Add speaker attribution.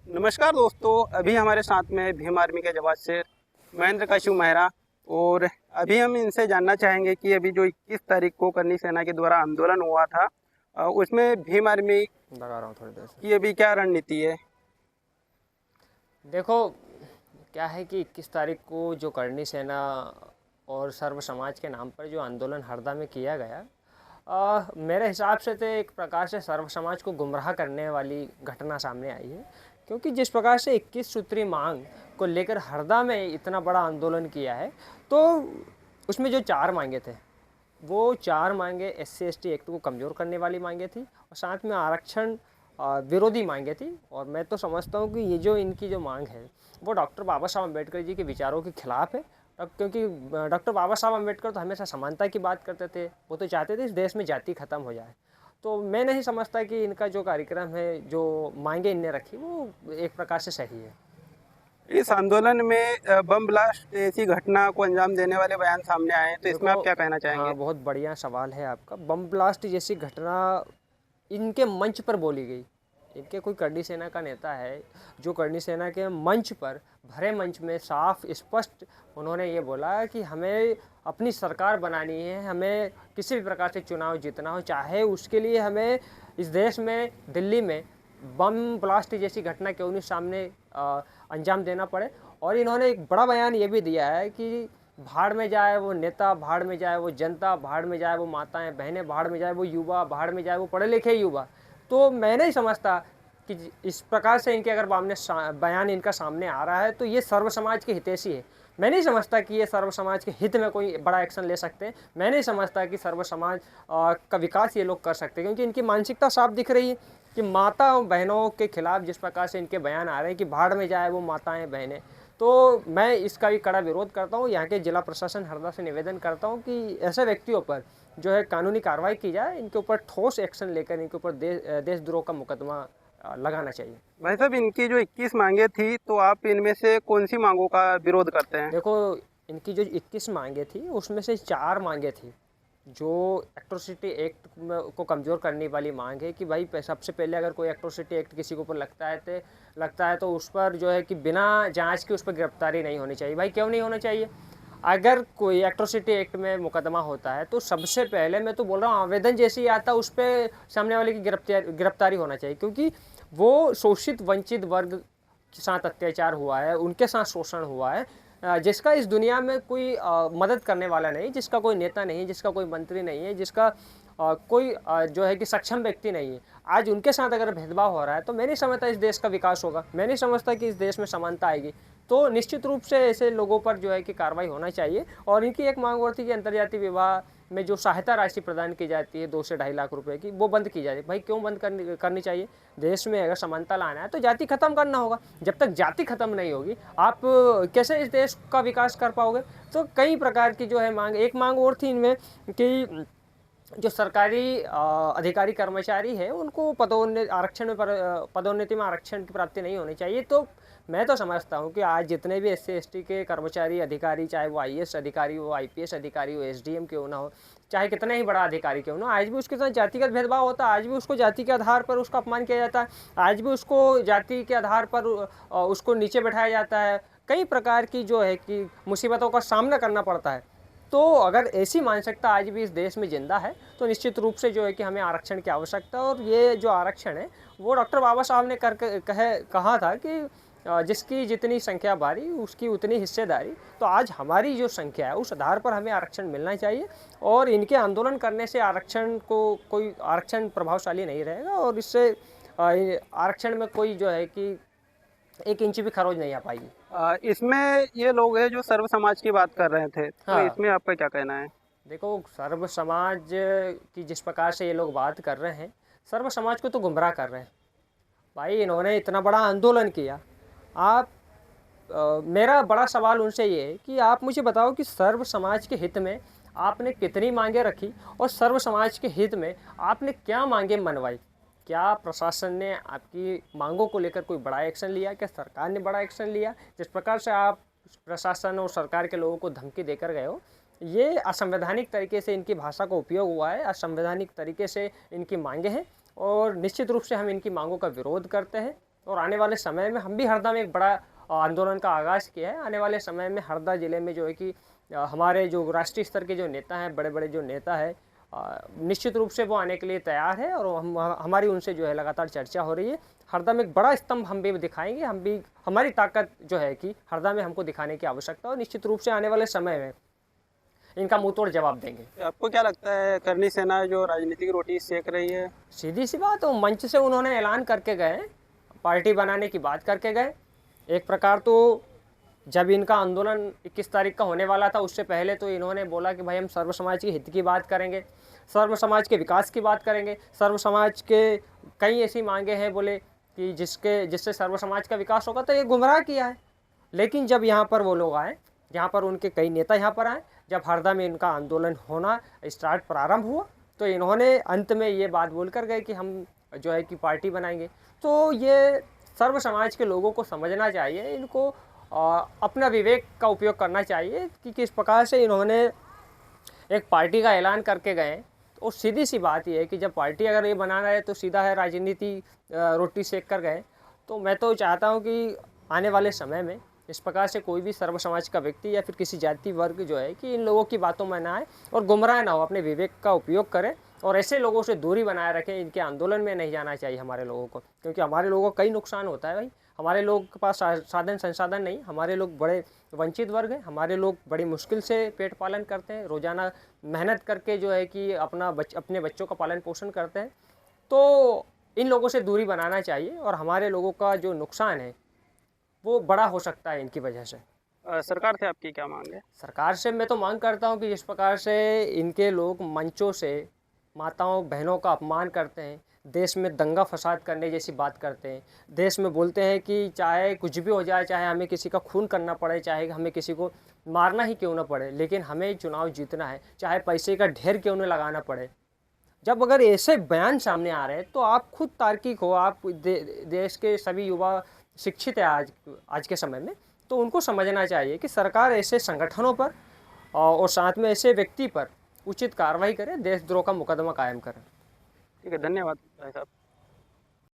Speaker 1: नमस्कार दोस्तों, अभी हमारे साथ में भीम आर्मी के जवान से महेंद्र काशु मेहरा। और अभी हम इनसे जानना चाहेंगे कि अभी जो 21 तारीख को करनी सेना के द्वारा आंदोलन हुआ था, उसमें भीम आर्मी
Speaker 2: लगा रहा हूँ थोड़ी देर से।
Speaker 1: की अभी क्या रणनीति है।
Speaker 2: देखो, क्या है कि 21 तारीख को जो करनी सेना और सर्व समाज के नाम पर जो आंदोलन हरदा में किया गया, मेरे हिसाब से तो एक प्रकार से सर्व समाज को गुमराह करने वाली घटना सामने आई है। क्योंकि जिस प्रकार से 21 सूत्री मांग को लेकर हरदा में इतना बड़ा आंदोलन किया है, तो उसमें जो 4 मांगे थे, वो 4 मांगे SC/ST एक्ट को कमज़ोर करने वाली मांगे थी और साथ में आरक्षण विरोधी मांगे थी। और मैं तो समझता हूँ कि ये जो इनकी जो मांग है, वो डॉक्टर बाबा साहब अम्बेडकर जी के विचारों के खिलाफ है। क्योंकि डॉक्टर बाबा साहब अम्बेडकर तो हमेशा समानता की बात करते थे। वो तो चाहते थे इस देश में जाति ख़त्म हो जाए। तो मैं नहीं समझता कि इनका जो कार्यक्रम है, जो मांगे इनने रखी, वो एक प्रकार से सही है।
Speaker 1: इस आंदोलन में बम ब्लास्ट ऐसी घटना को अंजाम देने वाले बयान सामने आए हैं, तो इसमें आप
Speaker 2: देखो,
Speaker 1: क्या कहना चाहेंगे।
Speaker 2: हाँ, बहुत बढ़िया सवाल है आपका। बम ब्लास्ट जैसी घटना इनके मंच पर बोली गई। इनके कोई करनी सेना का नेता है जो करनी सेना के मंच पर, भरे मंच में साफ स्पष्ट उन्होंने ये बोला कि हमें अपनी सरकार बनानी है, हमें किसी भी प्रकार से चुनाव जीतना हो, चाहे उसके लिए हमें इस देश में, दिल्ली में बम ब्लास्ट जैसी घटना क्यों नहीं सामने अंजाम देना पड़े। और इन्होंने एक बड़ा बयान ये भी दिया है कि भाड़ में जाए वो नेता, भाड़ में जाए वो जनता, भाड़ में जाए वो माताएं बहनें, भाड़ में जाए वो युवा, भाड़ में जाए वो पढ़े लिखे युवा। तो मैं नहीं समझता कि इस प्रकार से इनके अगर बयान इनका सामने आ रहा है तो ये सर्व समाज के हितैषी है। मैं नहीं समझता कि ये सर्व समाज के हित में कोई बड़ा एक्शन ले सकते हैं। मैं नहीं समझता कि सर्व समाज का विकास ये लोग कर सकते हैं, क्योंकि इनकी मानसिकता साफ दिख रही है कि माता बहनों के खिलाफ जिस प्रकार से इनके बयान आ रहे हैं कि भाड़ में जाए वो माताएं बहनें। तो मैं इसका भी कड़ा विरोध करता हूँ। यहाँ के जिला प्रशासन हरदा से निवेदन करता हूँ कि ऐसे व्यक्तियों पर जो है कानूनी कार्रवाई की जाए, इनके ऊपर ठोस एक्शन लेकर इनके ऊपर देशद्रोह का मुकदमा लगाना चाहिए।
Speaker 1: भाई साहब, इनकी जो 21 मांगे थी, तो आप इनमें से कौन सी मांगों का विरोध करते हैं।
Speaker 2: देखो, इनकी जो 21 मांगे थी उसमें से 4 मांगे थी जो एट्रोसिटी एक्ट को कमज़ोर करने वाली मांग है। कि भाई सबसे पहले अगर कोई एट्रोसिटी एक्ट किसी के ऊपर लगता है तो उस पर जो है कि बिना जांच के उस पर गिरफ्तारी नहीं होनी चाहिए। भाई क्यों नहीं होना चाहिए? अगर कोई एट्रोसिटी एक्ट में मुकदमा होता है तो सबसे पहले, मैं तो बोल रहा हूँ, आवेदन जैसे ही आता उस पर सामने वाले की गिरफ्तारी होना चाहिए। क्योंकि वो शोषित वंचित वर्ग के साथ अत्याचार हुआ है, उनके साथ शोषण हुआ है, जिसका इस दुनिया में कोई मदद करने वाला नहीं, जिसका कोई नेता नहीं, जिसका कोई मंत्री नहीं है, जिसका कोई जो है कि सक्षम व्यक्ति नहीं है। आज उनके साथ अगर भेदभाव हो रहा है तो मैं नहीं समझता इस देश का विकास होगा। मैं नहीं समझता कि इस देश में समानता आएगी। तो निश्चित रूप से ऐसे लोगों पर जो है कि कार्रवाई होना चाहिए। और इनकी एक मांग और थी कि अंतर्जातीय विवाह में जो सहायता राशि प्रदान की जाती है 2 से 2.5 लाख रुपए की, वो बंद की जाए। भाई क्यों बंद करनी चाहिए? देश में अगर समानता लाना है तो जाति खत्म करना होगा। जब तक जाति खत्म नहीं होगी, आप कैसे इस देश का विकास कर पाओगे? तो कई प्रकार की जो है मांग, एक मांग और थी इनमें कि जो सरकारी अधिकारी कर्मचारी है उनको पदोन्नति में आरक्षण की प्राप्ति नहीं होनी चाहिए। तो मैं तो समझता हूँ कि आज जितने भी SC/ST के कर्मचारी अधिकारी, चाहे वो IAS अधिकारी हो, IPS अधिकारी हो, SDM क्यों ना हो, चाहे कितना ही बड़ा अधिकारी क्यों ना, आज भी उसके साथ जातिगत भेदभाव होता है। आज भी उसको जाति के आधार पर उसका अपमान किया जाता है। आज भी उसको जाति के आधार पर उसको नीचे बैठाया जाता है। कई प्रकार की जो है कि मुसीबतों का सामना करना पड़ता है। तो अगर ऐसी मानसिकता आज भी इस देश में जिंदा है तो निश्चित रूप से जो है कि हमें आरक्षण की आवश्यकता है। और ये जो आरक्षण है वो डॉक्टर बाबा साहब ने कहा था कि जिसकी जितनी संख्या भारी उसकी उतनी हिस्सेदारी। तो आज हमारी जो संख्या है उस आधार पर हमें आरक्षण मिलना चाहिए। और इनके आंदोलन करने से कोई आरक्षण प्रभावशाली नहीं रहेगा और इससे आरक्षण में कोई जो है कि 1 इंच भी खरोच नहीं आ पाएगी।
Speaker 1: इसमें ये लोग हैं जो सर्व समाज की बात कर रहे थे, तो
Speaker 2: हाँ,
Speaker 1: इसमें आपका क्या कहना है।
Speaker 2: देखो, सर्व समाज की जिस प्रकार से ये लोग बात कर रहे हैं, सर्व समाज को तो गुमराह कर रहे हैं। भाई इन्होंने इतना बड़ा आंदोलन किया। आप मेरा बड़ा सवाल उनसे ये है कि आप मुझे बताओ कि सर्व समाज के हित में आपने कितनी मांगें रखी और सर्व समाज के हित में आपने क्या मांगें मनवाई? क्या प्रशासन ने आपकी मांगों को लेकर कोई बड़ा एक्शन लिया? क्या सरकार ने बड़ा एक्शन लिया? जिस प्रकार से आप प्रशासन और सरकार के लोगों को धमकी देकर गए हो, ये असंवैधानिक तरीके से इनकी भाषा का उपयोग हुआ है, असंवैधानिक तरीके से इनकी मांगें हैं। और निश्चित रूप से हम इनकी मांगों का विरोध करते हैं। और आने वाले समय में हम भी हरदा में एक बड़ा आंदोलन का आगाज़ किया है। आने वाले समय में हरदा ज़िले में जो है कि हमारे जो राष्ट्रीय स्तर के जो नेता हैं, बड़े बड़े जो नेता हैं, निश्चित रूप से वो आने के लिए तैयार है और हमारी उनसे जो है लगातार चर्चा हो रही है। हरदा में एक बड़ा स्तंभ हम भी दिखाएंगे, हम भी हमारी ताकत जो है कि हरदा में हमको दिखाने की आवश्यकता है और निश्चित रूप से आने वाले समय में इनका मुंह तोड़ जवाब देंगे।
Speaker 1: आपको क्या लगता है करनी सेना जो राजनीतिक रोटी सेक रही है?
Speaker 2: सीधी सी बात, तो मंच से उन्होंने ऐलान करके गए, पार्टी बनाने की बात करके गए। एक प्रकार तो जब इनका आंदोलन 21 तारीख का होने वाला था उससे पहले तो इन्होंने बोला कि भाई हम सर्व समाज के हित की बात करेंगे, सर्व समाज के विकास की बात करेंगे, सर्व समाज के कई ऐसी मांगे हैं बोले कि जिससे सर्व समाज का विकास होगा, तो ये गुमराह किया है। लेकिन जब यहाँ पर वो लोग आए, यहाँ पर उनके कई नेता यहाँ पर आए, जब हरदा में इनका आंदोलन होना प्रारंभ हुआ, तो इन्होंने अंत में ये बात बोल कर गए कि हम जो है कि पार्टी बनाएंगे। तो ये सर्व समाज के लोगों को समझना चाहिए, इनको अपना विवेक का उपयोग करना चाहिए कि किस प्रकार से इन्होंने एक पार्टी का ऐलान करके गए। तो सीधी सी बात ये है कि जब पार्टी अगर ये बनाना है तो सीधा है राजनीति रोटी सेक कर गए। तो मैं तो चाहता हूँ कि आने वाले समय में इस प्रकार से कोई भी सर्व समाज का व्यक्ति या फिर किसी जाति वर्ग जो है कि इन लोगों की बातों में ना आए और गुमराह ना हो, अपने विवेक का उपयोग करें और ऐसे लोगों से दूरी बनाए रखें। इनके आंदोलन में नहीं जाना चाहिए हमारे लोगों को, क्योंकि हमारे लोगों को कई नुकसान होता है भाई। हमारे लोग के पास साधन संसाधन नहीं, हमारे लोग बड़े वंचित वर्ग हैं, हमारे लोग बड़ी मुश्किल से पेट पालन करते हैं, रोज़ाना मेहनत करके जो है कि अपने बच्चों का पालन पोषण करते हैं। तो इन लोगों से दूरी बनाना चाहिए और हमारे लोगों का जो नुकसान है वो बड़ा हो सकता है इनकी वजह से।
Speaker 1: सरकार से आपकी क्या मांग है?
Speaker 2: सरकार से मैं तो मांग करता हूँ कि जिस प्रकार से इनके लोग मंचों से माताओं बहनों का अपमान करते हैं, देश में दंगा फसाद करने जैसी बात करते हैं, देश में बोलते हैं कि चाहे कुछ भी हो जाए, चाहे हमें किसी का खून करना पड़े, चाहे हमें किसी को मारना ही क्यों ना पड़े, लेकिन हमें चुनाव जीतना है, चाहे पैसे का ढेर क्यों ना लगाना पड़े। जब अगर ऐसे बयान सामने आ रहे हैं तो आप खुद तार्किक हो, आप देश के सभी युवा शिक्षित है आज के समय में, तो उनको समझना चाहिए कि सरकार ऐसे संगठनों पर और साथ में ऐसे व्यक्ति पर उचित कार्रवाई करे, देशद्रोह का मुकदमा कायम करे।
Speaker 1: ठीक है, धन्यवाद भाई साहब।